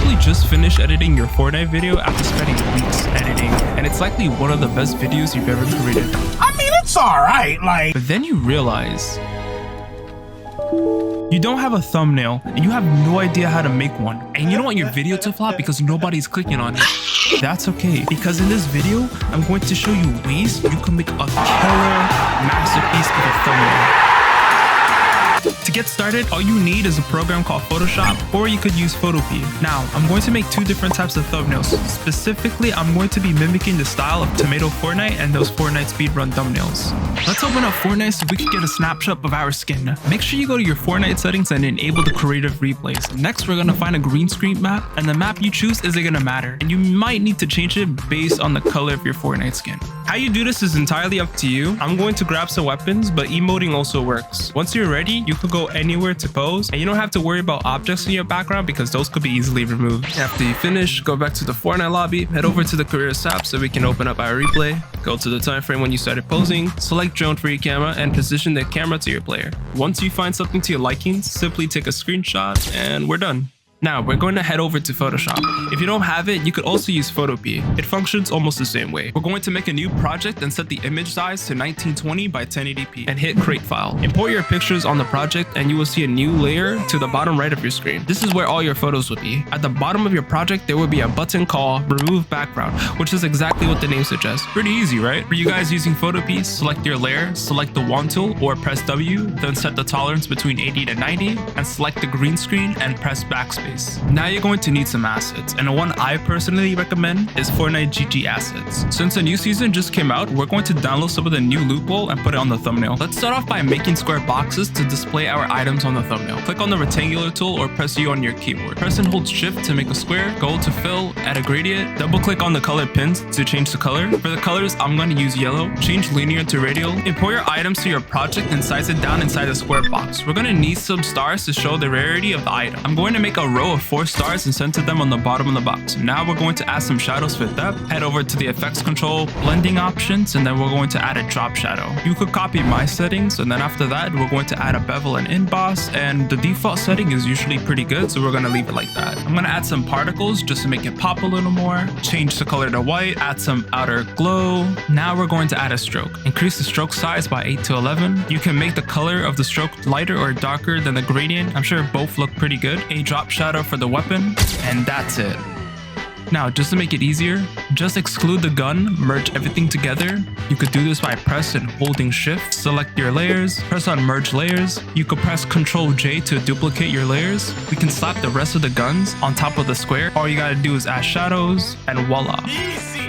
probably just finished editing your Fortnite video after spending weeks editing, and it's likely one of the best videos you've ever created. I mean, it's alright, like... But then you realize you don't have a thumbnail and you have no idea how to make one, and you don't want your video to flop because nobody's clicking on it. That's okay, because in this video I'm going to show you ways you can make a killer masterpiece of a thumbnail. To get started, all you need is a program called Photoshop, or you could use Photopea. Now, I'm going to make two different types of thumbnails. Specifically, I'm going to be mimicking the style of Tomato Fortnite and those Fortnite speedrun thumbnails. Let's open up Fortnite so we can get a snapshot of our skin. Make sure you go to your Fortnite settings and enable the creative replays. Next, we're going to find a green screen map, and the map you choose isn't going to matter, and you might need to change it based on the color of your Fortnite skin. How you do this is entirely up to you. I'm going to grab some weapons, but emoting also works. Once you're ready, you could go anywhere to pose, and you don't have to worry about objects in your background because those could be easily removed. After you finish, go back to the Fortnite lobby, head over to the careers tab so we can open up our replay, go to the time frame when you started posing, select drone for your camera, and position the camera to your player. Once you find something to your liking, simply take a screenshot and we're done. Now, we're going to head over to Photoshop. If you don't have it, you could also use Photopea. It functions almost the same way. We're going to make a new project and set the image size to 1920 by 1080p and hit create file. Import your pictures on the project and you will see a new layer to the bottom right of your screen. This is where all your photos will be. At the bottom of your project, there will be a button called remove background, which is exactly what the name suggests. Pretty easy, right? For you guys using Photopea, select your layer, select the wand tool or press W, then set the tolerance between 80 to 90 and select the green screen and press backspace. Now you're going to need some assets, and the one I personally recommend is Fortnite GG assets. Since a new season just came out, we're going to download some of the new loophole and put it on the thumbnail. Let's start off by making square boxes to display our items on the thumbnail. Click on the rectangular tool or press U on your keyboard. Press and hold shift to make a square, go to fill, add a gradient, double click on the color pins to change the color. For the colors, I'm going to use yellow, change linear to radial. Import your items to your project and size it down inside the square box. We're going to need some stars to show the rarity of the item. I'm going to make a row of 4 stars and center them on the bottom of the box. Now we're going to add some shadows for depth. Head over to the effects control, blending options, and then we're going to add a drop shadow. You could copy my settings, and then after that, we're going to add a bevel and emboss, and the default setting is usually pretty good, so we're going to leave it like that. I'm going to add some particles just to make it pop a little more, change the color to white, add some outer glow. Now we're going to add a stroke. Increase the stroke size by 8 to 11. You can make the color of the stroke lighter or darker than the gradient. I'm sure both look pretty good. A drop shadow for the weapon, and that's it. Now, just to make it easier, just exclude the gun, merge everything together. You could do this by press and holding shift, select your layers, press on merge layers. You could press Ctrl J to duplicate your layers. We can slap the rest of the guns on top of the square. All you gotta do is add shadows, and voila.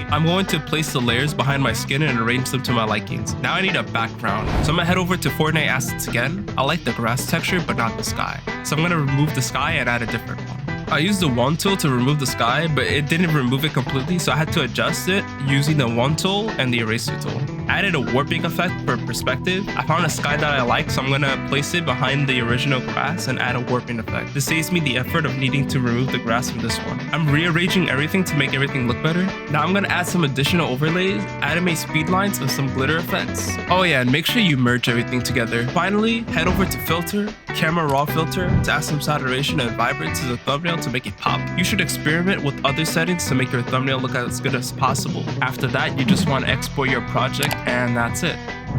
I'm going to place the layers behind my skin and arrange them to my likings. Now I need a background. So I'm gonna head over to Fortnite assets again. I like the grass texture, but not the sky. So I'm gonna remove the sky and add a different one. I used the wand tool to remove the sky, but it didn't remove it completely, so I had to adjust it using the wand tool and the eraser tool. I added a warping effect for perspective. I found a sky that I like, so I'm gonna place it behind the original grass and add a warping effect. This saves me the effort of needing to remove the grass from this one. I'm rearranging everything to make everything look better. Now I'm gonna add some additional overlays, animate speed lines, and some glitter effects. Oh yeah, and make sure you merge everything together. Finally, head over to filter, camera raw filter to add some saturation and vibrance to the thumbnail to make it pop. You should experiment with other settings to make your thumbnail look as good as possible. After that, you just want to export your project and that's it.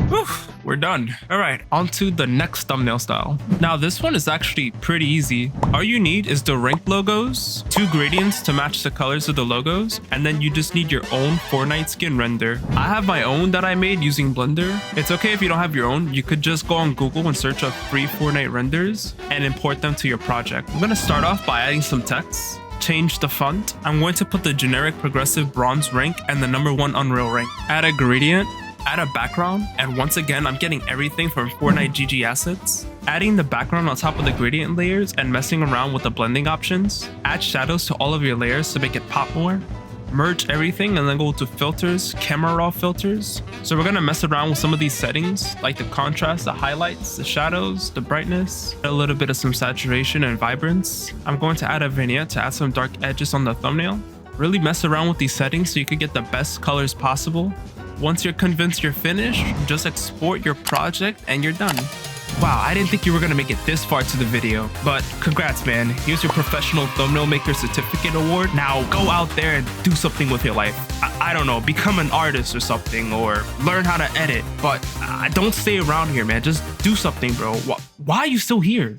Whew, we're done. All right, on to the next thumbnail style. Now this one is actually pretty easy. All you need is the ranked logos, 2 gradients to match the colors of the logos, and then you just need your own Fortnite skin render. I have my own that I made using Blender. It's okay if you don't have your own. You could just go on Google and search up free Fortnite renders and import them to your project. I'm gonna start off by adding some text. Change the font. I'm going to put the generic progressive bronze rank and the #1 Unreal rank. Add a gradient, add a background, and once again, I'm getting everything from Fortnite GG assets. Adding the background on top of the gradient layers and messing around with the blending options. Add shadows to all of your layers to make it pop more. Merge everything and then go to filters, camera raw filters. So we're gonna mess around with some of these settings, like the contrast, the highlights, the shadows, the brightness, a little bit of some saturation and vibrance. I'm going to add a vignette to add some dark edges on the thumbnail. Really mess around with these settings so you can get the best colors possible. Once you're convinced you're finished, just export your project and you're done. Wow, I didn't think you were gonna make it this far to the video, but congrats, man. Here's your professional thumbnail maker certificate award. Now go out there and do something with your life. I don't know, become an artist or something, or learn how to edit, but don't stay around here, man. Just do something, bro. Why are you still here?